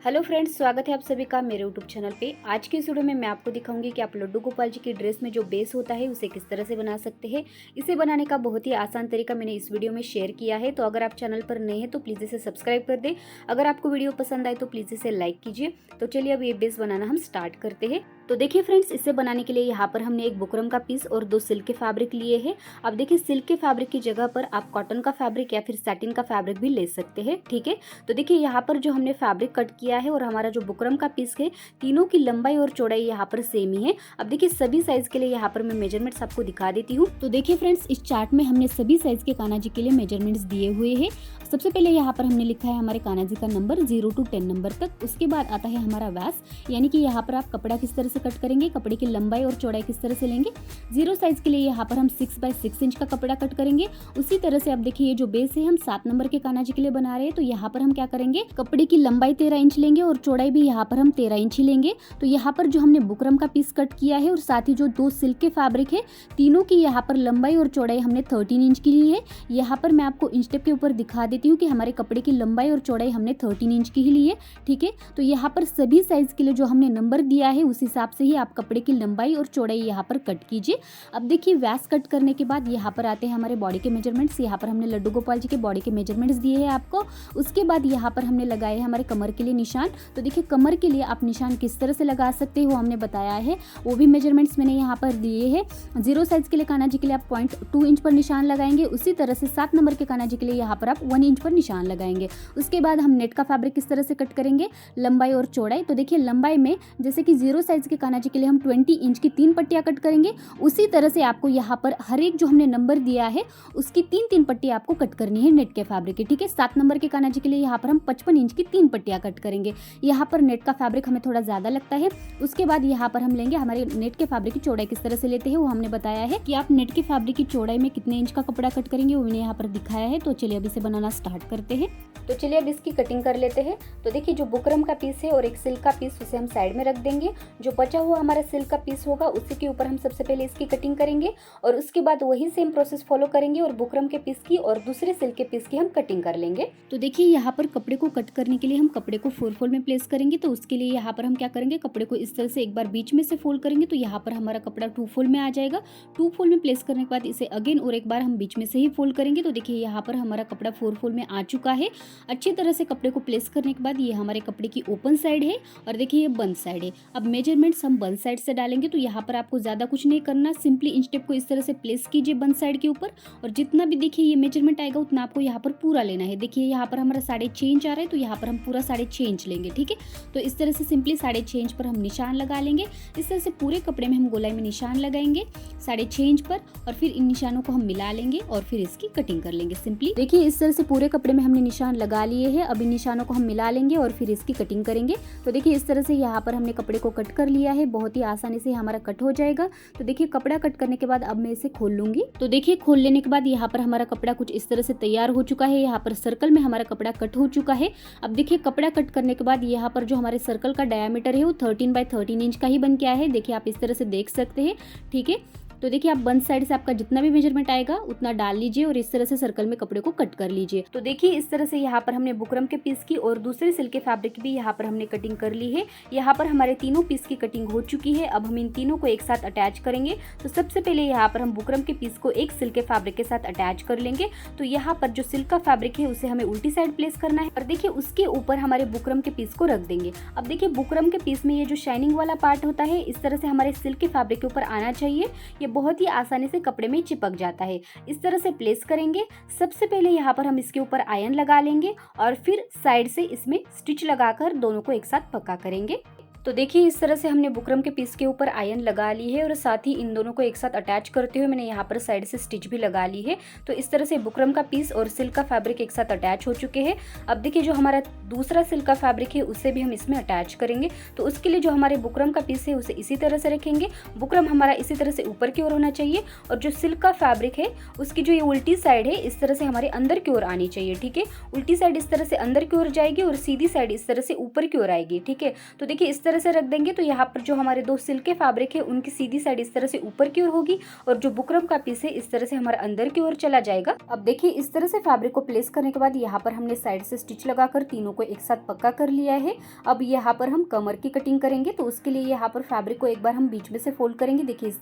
Hello friends, स्वागत है आप सभी का मेरे यूट्यूब चैनल पे। आज की इस वीडियो में मैं आपको दिखाऊंगी कि आप लड्डू गोपाल जी की ड्रेस में जो बेस होता है उसे किस तरह से बना सकते हैं। इसे बनाने का बहुत ही आसान तरीका मैंने इस वीडियो में शेयर किया है, तो अगर आप चैनल पर नए हैं तो प्लीज़ इसे सब्सक्राइब कर दें। अगर आपको वीडियो पसंद आए तो प्लीज़ इसे लाइक कीजिए। तो चलिए अब ये बेस बनाना हम स्टार्ट करते हैं। तो देखिए फ्रेंड्स, इसे बनाने के लिए यहाँ पर हमने एक बुकरम का पीस और 2 सिल्क के फैब्रिक लिए हैं। अब देखिए, सिल्क के फैब्रिक की जगह पर आप कॉटन का फैब्रिक या फिर सैटिन का फैब्रिक भी ले सकते हैं, ठीक है। तो देखिए यहाँ पर जो हमने फैब्रिक कट किया है और हमारा जो बुकरम का पीस है, तीनों की लंबाई और चौड़ाई यहाँ पर सेम ही है। अब देखिए सभी साइज के लिए यहाँ पर मैं मेजरमेंट्स आपको दिखा देती हूँ। तो देखिए फ्रेंड्स, इस चार्ट में हमने सभी साइज के कान्हा जी के लिए मेजरमेंट्स दिए हुए हैं। सबसे पहले यहाँ पर हमने लिखा है हमारे कान्हा जी का नंबर 0 to 10 नंबर तक। उसके बाद आता है हमारा व्यास, यानी कि यहाँ पर आप कपड़ा किस तरह से कट करेंगे, कपड़े की लंबाई और चौड़ाई किस तरह से लेंगे। 0 साइज के लिए यहाँ पर हम 6 by 6 इंच का कपड़ा कट करेंगे। उसी तरह से अब देखिए, ये जो बेस है हम 7 नंबर के कान्हा जी के लिए बना रहे हैं, तो यहाँ पर हम क्या करेंगे, कपड़े की लंबाई 13 इंच लेंगे और चौड़ाई भी यहाँ पर हम 13 इंच ही लेंगे। तो यहाँ पर जो हमने बुकरम का पीस कट किया है और साथ ही जो 2 सिल्क के फैब्रिक है, तीनों की यहाँ पर लंबाई और चौड़ाई हमने 13 इंच की ली है। यहाँ पर मैं आपको इंच टेप के ऊपर दिखा देती हूँ कि हमारे कपड़े की लंबाई और चौड़ाई हमने 13 इंच की ही ली है, ठीक है। तो यहाँ पर सभी साइज के लिए जो हमने नंबर दिया है उस हिसाब से ही आप कपड़े की लंबाई और चौड़ाई यहाँ पर कट कीजिए। अब देखिए, व्यास कट करने के बाद यहाँ पर आते हैं हमारे बॉडी के मेजरमेंट्स। यहाँ पर हमने लड्डू गोपाल जी के बॉडी के मेजरमेंट्स दिए हैं आपको। उसके बाद यहाँ पर हमने लगाए हैं हमारे कमर के लिए निशान। तो देखिए, कमर के लिए आप निशान किस तरह से लगा सकते हो हमने बताया है, वो भी मेजरमेंट्स मैंने यहाँ पर दिए हैं। 0 साइज के लिए कान्हा जी के लिए आप 0.2 इंच पर निशान लगाएंगे। उसी तरह से 7 नंबर के कान्हा जी के लिए यहाँ पर आप 1 इंच पर निशान लगाएंगे। उसके बाद हम नेट का फैब्रिक किस तरह से कट करेंगे, लंबाई और चौड़ाई। तो देखिए, लंबाई में जैसे कि 0 साइज के कान्हा जी के लिए हम 20 इंच की 3 पट्टियां कट करेंगे, उसी तरह से आपको यहाँ पर हर एक जो हमने नंबर दिया है उसकी 3-3 पट्टियां आपको कट करनी है नेट के फैब्रिक की, ठीक है। 7 नंबर के कान्हा जी के लिए यहाँ पर हम 55 इंच की 3 पट्टियां कट करेंगे। यहाँ पर नेट का फैब्रिक हमें थोड़ा ज़्यादा लगता है। उसके बाद यहाँ पर हम लेंगे हमारे नेट के फैब्रिक की चौड़ाई किस तरह से लेते हैं, वो हमने बताया है कि आप नेट के फैब्रिक की चौड़ाई में कितने इंच का कपड़ा कट करेंगे, वो मैंने यहाँ पर दिखाया है। तो चलिए अब इसे बनाना स्टार्ट करते हैं। तो चलिए अब इसकी कटिंग कर लेते हैं। तो देखिए, जो बुकरम का पीस है और एक सिल्क का पीस, उसे हम साइड में रख देंगे। जो बचा हुआ हमारा सिल्क का पीस होगा उसी के ऊपर हम सबसे पहले इसकी कटिंग करेंगे और उसके बाद वही सेम प्रोसेस फॉलो करेंगे और बुकरम के पीस की और दूसरे सिल्क के पीस की हम कटिंग कर लेंगे। तो देखिए, यहाँ पर कपड़े को कट करने के लिए हम कपड़े को 4 फोल्ड में प्लेस करेंगे। तो उसके लिए यहाँ पर हम क्या करेंगे, कपड़े को इस तरह से एक बार बीच में से फोल्ड करेंगे, तो यहाँ पर हमारा कपड़ा 2 फोल्ड में आ जाएगा। 2 फोल्ड में प्लेस करने के बाद इसे अगेन और एक बार हम बीच में से ही फोल्ड करेंगे। तो देखिए, यहाँ पर हमारा कपड़ा 4 फोल्ड में आ चुका है। अच्छी तरह से कपड़े को प्लेस करने के बाद ये हमारे कपड़े की ओपन साइड है और देखिए ये बंद साइड है। अब मेजरमेंट्स हम बंद साइड से डालेंगे। तो यहाँ पर आपको ज़्यादा कुछ नहीं करना, सिंपली इंच टेप को इस तरह से प्लेस कीजिए बंद साइड के ऊपर और जितना भी देखिए ये मेजरमेंट आएगा उतना आपको यहाँ पर पूरा लेना है। देखिए, यहाँ पर हमारा 6.5 इंच आ रहा है, तो यहाँ पर हम पूरा 6.5 इंच लेंगे, ठीक है। तो इस तरह से सिंपली 6.5 इंच पर हम निशान लगा लेंगे। इस तरह से पूरे कपड़े में हम गोलाई में निशान लगाएंगे 6.5 इंच पर और फिर इन निशानों को हम मिला लेंगे और फिर इसकी कटिंग कर लेंगे। सिंपली देखिए, इस तरह से पूरे कपड़े में हमने निशान लगा लिए हैं। अब इन निशानों को हम मिला लेंगे और फिर इसकी कटिंग करेंगे। तो देखिए, इस तरह से यहाँ पर हमने कपड़े को कट कर लिया है। बहुत ही आसानी से हमारा कट हो जाएगा। तो देखिए, कपड़ा कट करने के बाद अब मैं इसे खोल लूंगी। तो देखिए, खोल लेने के बाद यहाँ पर हमारा कपड़ा कुछ इस तरह से तैयार हो चुका है। यहाँ पर सर्कल में हमारा कपड़ा कट हो चुका है। अब देखिए, कपड़ा कट करने के बाद यहाँ पर जो हमारे सर्कल का डायमीटर है वो 13 by 13 इंच का ही बन के आया है। देखिए, आप इस तरह से देख सकते हैं, ठीक है। तो देखिए, आप बंद साइड से आपका जितना भी मेजरमेंट आएगा उतना डाल लीजिए और इस तरह से सर्कल में कपड़े को कट कर लीजिए। तो देखिए, इस तरह से यहाँ पर हमने बुकरम के पीस की और दूसरे सिल्क के फैब्रिक की भी यहाँ पर हमने कटिंग कर ली है। यहाँ पर हमारे तीनों पीस की कटिंग हो चुकी है। अब हम इन तीनों को एक साथ अटैच करेंगे। तो सबसे पहले यहाँ पर हम बुकरम के पीस को एक सिल्क के फैब्रिक के साथ अटैच कर लेंगे। तो यहाँ पर जो सिल्क का फैब्रिक है उसे हमें उल्टी साइड प्लेस करना है और देखिए उसके ऊपर हमारे बुकरम के पीस को रख देंगे। अब देखिए, बुकरम के पीस में ये जो शाइनिंग वाला पार्ट होता है इस तरह से हमारे सिल्क के फैब्रिक के ऊपर आना चाहिए। ये बहुत ही आसानी से कपड़े में चिपक जाता है। इस तरह से प्लेस करेंगे। सबसे पहले यहाँ पर हम इसके ऊपर आयन लगा लेंगे और फिर साइड से इसमें स्टिच लगाकर दोनों को एक साथ पक्का करेंगे। तो देखिए, इस तरह से हमने बुकरम के पीस के ऊपर आयन लगा ली है और साथ ही इन दोनों को एक साथ अटैच करते हुए मैंने यहाँ पर साइड से स्टिच भी लगा ली है। तो इस तरह से बुकरम का पीस और सिल्क का फैब्रिक एक साथ अटैच हो चुके हैं। अब देखिए, जो हमारा दूसरा सिल्क का फैब्रिक है उसे भी हम इसमें अटैच करेंगे। तो उसके लिए जो हमारे बुकरम का पीस है उसे इसी तरह से रखेंगे। बुकरम हमारा इसी तरह से ऊपर की ओर होना चाहिए और जो सिल्क का फैब्रिक है उसकी जो ये उल्टी साइड है इस तरह से हमारे अंदर की ओर आनी चाहिए, ठीक है। उल्टी साइड इस तरह से अंदर की ओर जाएगी और सीधी साइड इस तरह से ऊपर की ओर आएगी, ठीक है। तो देखिए, इस तरह से रख देंगे तो यहाँ पर जो हमारे दो सिल्क के फैब्रिक है उनकी सीधी साइड इस तरह से ऊपर की ओर होगी और जो बुकरम का पीस है इस तरह से हमारा अंदर की ओर चला जाएगा। अब देखिए इस तरह से फैब्रिक को प्लेस करने के बाद यहाँ पर हमने साइड से स्टिच लगाकर तीनों को एक साथ पक्का कर लिया है। अब यहाँ पर हम कमर की कटिंग करेंगे तो उसके लिए यहाँ पर फैब्रिक को एक बार हम बीच में से फोल्ड करेंगे। देखिए इस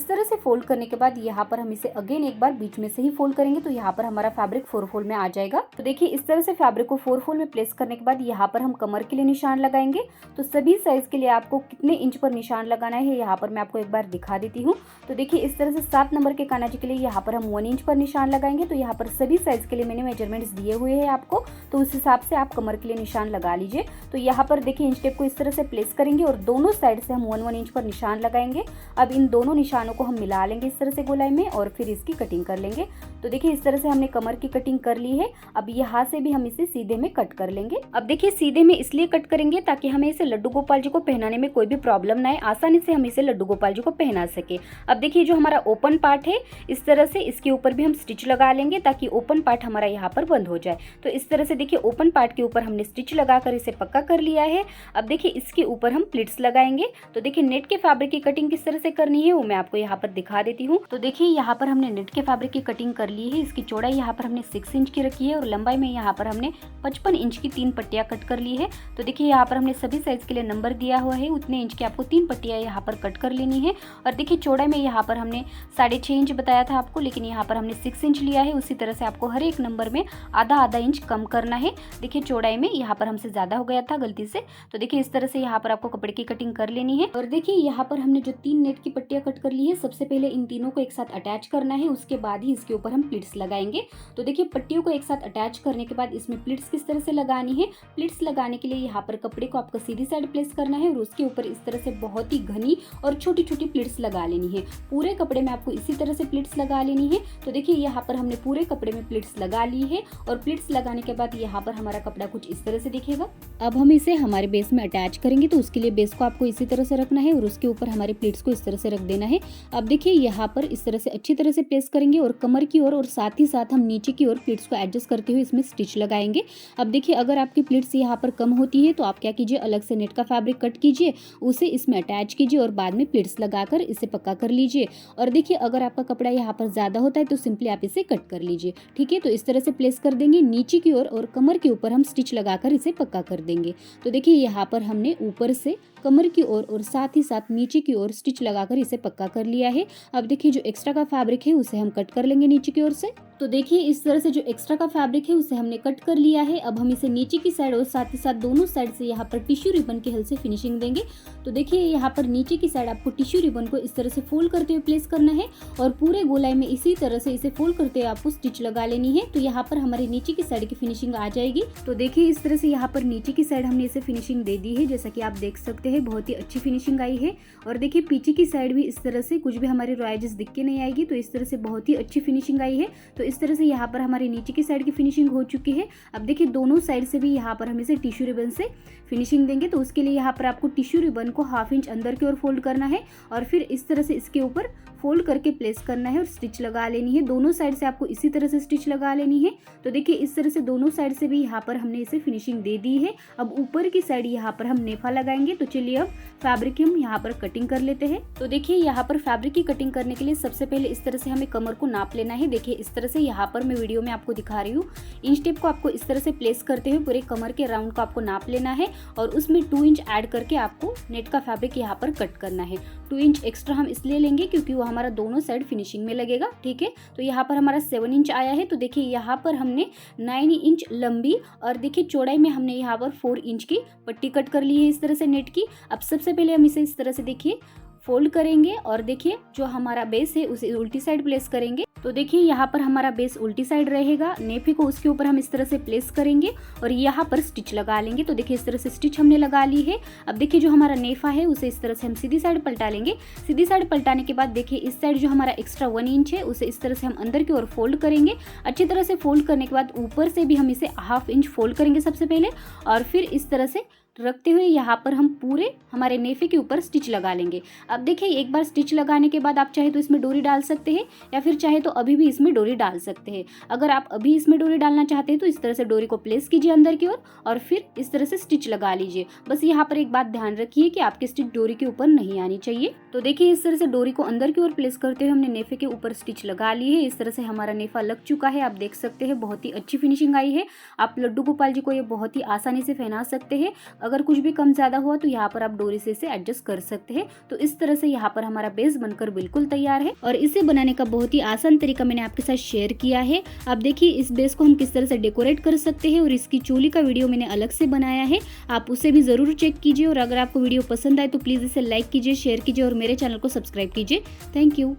तरह से फोल्ड करने के बाद यहाँ पर हम इसे अगेन एक बार बीच में से ही फोल्ड करेंगे तो यहाँ पर हमारा फैब्रिक 4 फोल्ड में आ जाएगा। तो देखिए इस तरह से फैब्रिक को 4 फोल्ड में प्लेस करने के बाद यहाँ पर हम कमर के लिए निशान लगाएंगे। तो सभी साइज के लिए आपको कितने इंच पर निशान लगाना है यहाँ पर मैं आपको एक बार दिखा देती हूँ। तो देखिए इस तरह से 7 नंबर के कानाजी के लिए यहाँ पर हम 1 इंच पर निशान लगाएंगे। तो यहाँ पर सभी साइज के लिए मैंने मेजरमेंट्स दिए हुए हैं आपको, तो उस हिसाब से आप कमर के लिए निशान लगा लीजिए। तो यहाँ पर देखिए इंच टेप को इस तरह से प्लेस करेंगे और दोनों साइड से हम 1-1 इंच पर निशान लगाएंगे। अब इन दोनों निशानों को हम मिला लेंगे इस तरह से गोलाई में और फिर इसकी कटिंग कर लेंगे। तो देखिए इस तरह से हमने कमर की कटिंग कर ली है। अब यहाँ से भी हम इसे सीधे में कट कर लेंगे। अब देखिए सीधे में इसलिए कट करेंगे ताकि हमें इसे लड्डू गोपाल जी को पहनाने में कोई भी प्रॉब्लम ना आए, आसानी से हम इसे लड्डू गोपाल जी को पहना सके। अब देखिए जो हमारा ओपन पार्ट है इस तरह से इसके ऊपर भी हम स्टिच लगा लेंगे ताकि ओपन पार्ट हमारा यहाँ पर बंद हो जाए। तो इस तरह से देखिए ओपन पार्ट के ऊपर हमने स्टिच लगाकर इसे पक्का कर लिया है। अब देखिए इसके ऊपर हम प्लिट्स लगाएंगे। तो देखिए नेट के फैब्रिक की कटिंग किस तरह से करनी है वो मैं आपको यहाँ पर दिखा देती हूँ। तो देखिए यहाँ पर हमने नेट के फैब्रिक की कटिंग कर ली है। इसकी चौड़ाई यहाँ पर हमने 6 इंच की रखी है और लंबाई में यहाँ पर हमने 55 इंच की 3 पट्टियाँ कट कर ली है। तो देखिए यहाँ पर हमने सभी साइज के लिए नंबर दिया हुआ है, उतने इंच की आपको 3 पट्टियाँ यहाँ पर कट कर लेनी है। और देखिए चौड़ाई में यहाँ पर हमने 6.5 इंच बताया था आपको, लेकिन यहाँ पर हमने 6 इंच लिया है। उसी तरह से आपको हर एक नंबर में आधा इंच कम करना है। देखिए चौड़ाई में यहाँ पर हमसे ज़्यादा हो गया था गलती से। तो देखिए इस तरह से यहाँ पर आपको कपड़े की कटिंग कर लेनी है। और देखिए यहाँ पर हमने जो 3 नेट की पट्टियाँ कट कर ली है, सबसे पहले इन तीनों को एक साथ अटैच करना है, उसके बाद ही इसके ऊपर हम प्लिट्स लगाएंगे। तो देखिए पट्टियों को एक साथ अटैच करने के बाद इसमें प्लिट्स किस तरह से लगानी है। प्लिट्स लगाने के लिए यहाँ पर कपड़े को आपको सीधी साइड प्लेस करना है और उसके ऊपर इस तरह से बहुत ही घनी और छोटी छोटी प्लिट्स लगा लेनी है। पूरे कपड़े में आपको इसी तरह से प्लिट्स लगा लेनी है। तो देखिए यहाँ पर हमने पूरे कपड़े में प्लिट्स लगा ली है और प्लिट्स लगाने के बाद यहाँ पर हमारा कपड़ा कुछ इस तरह से दिखेगा। अब हम इसे हमारे बेस में अटैच करेंगे। तो उसके लिए बेस को आपको इसी तरह से रखना है और उसके ऊपर हमारे प्लिट्स को इस तरह से रख देना है। अब देखिए यहाँ पर इस तरह से अच्छी तरह से प्लेस करेंगे और कमर की ओर और साथ ही साथ हम नीचे की ओर प्लिट्स को एडजस्ट करते हुए इसमें स्टिच लगाएंगे। अब देखिए अगर आपकी प्लिट्स यहाँ पर कम होती है तो आप क्या कीजिए, अलग से नेट का फैब्रिक कट कीजिए, उसे इसमें अटैच कीजिए और बाद में प्लिट्स लगाकर इसे पक्का कर लीजिए। और देखिए अगर आपका कपड़ा यहाँ पर ज़्यादा होता है तो सिंपली आप इसे कट कर लीजिए। ठीक है, तो इस तरह से प्लेस कर देंगे नीचे की ओर और कमर के ऊपर हम स्टिच लगाकर इसे पक्का कर देंगे। तो देखिए यहाँ पर हमने ऊपर से कमर की ओर और साथ ही साथ नीचे की ओर स्टिच लगाकर इसे पक्का कर लिया है। अब देखिए जो एक्स्ट्रा का फैब्रिक है उसे हम कट कर लेंगे नीचे की ओर से। तो देखिए इस तरह से जो एक्स्ट्रा का फैब्रिक है उसे हमने कट कर लिया है। अब हम इसे नीचे की साइड और साथ ही साथ दोनों साइड से यहाँ पर टिश्यू रिबन की हेल्प से फिनिशिंग देंगे। तो देखिए यहाँ पर नीचे की साइड आपको टिश्यू रिबन को इस तरह से फोल्ड करते हुए प्लेस करना है और पूरे गोलाई में इसी तरह से इसे फोल्ड करते हुए आपको स्टिच लगा लेनी है। तो यहाँ पर हमारे नीचे की साइड की फिनिशिंग आ जाएगी। तो देखिए इस तरह से यहाँ पर नीचे की साइड हमने इसे फिनिशिंग दे दी है, जैसा कि आप देख सकते हैं बहुत ही अच्छी फिनिशिंग आई है। और देखिए पीछे की साइड भी इस तरह से कुछ भी हमारी रॉ एजेस दिख के नहीं आएगी। तो इस तरह से बहुत ही अच्छी फिनिशिंग आई है। तो इस तरह से यहाँ पर हमारे नीचे की साइड की फिनिशिंग हो चुकी है। अब देखिए दोनों साइड से भी यहाँ पर हम इसे टिश्यू रिबन से फिनिशिंग देंगे। तो उसके लिए यहाँ पर आपको टिश्यू रिबन को 1/2 इंच अंदर की ओर फोल्ड करना है और फिर इस तरह से इसके ऊपर फोल्ड करके प्लेस करना है और स्टिच लगा लेनी है। दोनों साइड से आपको इसी तरह से स्टिच लगा लेनी है। तो देखिए इस तरह से दोनों साइड से भी यहाँ पर हमने इसे फिनिशिंग दे दी है। अब ऊपर की साइड यहाँ पर हम नेफा लगाएंगे। तो चलिए अब फैब्रिक की हम यहाँ पर कटिंग कर लेते हैं। तो देखिए यहाँ पर फैब्रिक की कटिंग करने के लिए सबसे पहले इस तरह से हमें कमर को नाप लेना है। देखिए इस तरह से यहाँ पर मैं वीडियो में आपको दिखा रही हूँ। इंच टेप को आपको इस तरह से प्लेस करते हुए पूरे कमर के राउंड को आपको नाप लेना है और उसमें 2 इंच ऐड करके आपको नेट का फैब्रिक यहाँ पर कट करना है। 2 इंच एक्स्ट्रा हम इसलिए लेंगे क्योंकि वो हमारा दोनों साइड फिनिशिंग में लगेगा। ठीक है, तो यहाँ पर हमारा 7 इंच आया है। तो देखिए यहाँ पर हमने 9 इंच लंबी और देखिए चौड़ाई में हमने यहाँ पर 4 इंच की पट्टी कट कर ली है इस तरह से नेट की। अब सबसे पहले हम इसे इस तरह से देखिए फोल्ड करेंगे और देखिए जो हमारा बेस है उसे उल्टी साइड प्लेस करेंगे। तो देखिए यहाँ पर हमारा बेस उल्टी साइड रहेगा। नेफे को उसके ऊपर हम इस तरह से प्लेस करेंगे और यहाँ पर स्टिच लगा लेंगे। तो देखिए इस तरह से स्टिच हमने लगा ली है। अब देखिए जो हमारा नेफा है उसे इस तरह से हम सीधी साइड पलटा लेंगे। सीधी साइड पलटाने के बाद देखिए इस साइड जो हमारा एक्स्ट्रा 1 इंच है उसे इस तरह से हम अंदर की ओर फोल्ड करेंगे। अच्छी तरह से फोल्ड करने के बाद ऊपर से भी हम इसे 1/2 इंच फोल्ड करेंगे सबसे पहले और फिर इस तरह से रखते हुए यहाँ पर हम पूरे हमारे नेफे के ऊपर स्टिच लगा लेंगे। अब देखिए, एक बार स्टिच लगाने के बाद आप चाहे तो इसमें डोरी डाल सकते हैं या फिर चाहे तो अभी भी इसमें डोरी डाल सकते हैं। अगर आप अभी इसमें डोरी डालना चाहते हैं तो इस तरह से डोरी को प्लेस कीजिए अंदर की ओर और फिर इस तरह से स्टिच लगा लीजिए। बस यहाँ पर एक बात ध्यान रखिए कि आपकी स्टिच डोरी के ऊपर नहीं आनी चाहिए। तो देखिए, इस तरह से डोरी को अंदर की ओर प्लेस करते हुए हमने नेफे के ऊपर स्टिच लगा ली है। इस तरह से हमारा नेफा लग चुका है। आप देख सकते हैं बहुत ही अच्छी फिनिशिंग आई है। आप लड्डू गोपाल जी को ये बहुत ही आसानी से पहना सकते हैं। अगर कुछ भी कम ज़्यादा हुआ तो यहाँ पर आप डोरी से इसे एडजस्ट कर सकते हैं। तो इस तरह से यहाँ पर हमारा बेस बनकर बिल्कुल तैयार है और इसे बनाने का बहुत ही आसान तरीका मैंने आपके साथ शेयर किया है। आप देखिए, इस बेस को हम किस तरह से डेकोरेट कर सकते हैं और इसकी चोली का वीडियो मैंने अलग से बनाया है, आप उसे भी ज़रूर चेक कीजिए। और अगर आपको वीडियो पसंद आए तो प्लीज़ इसे लाइक कीजिए, शेयर कीजिए और मेरे चैनल को सब्सक्राइब कीजिए। Thank you.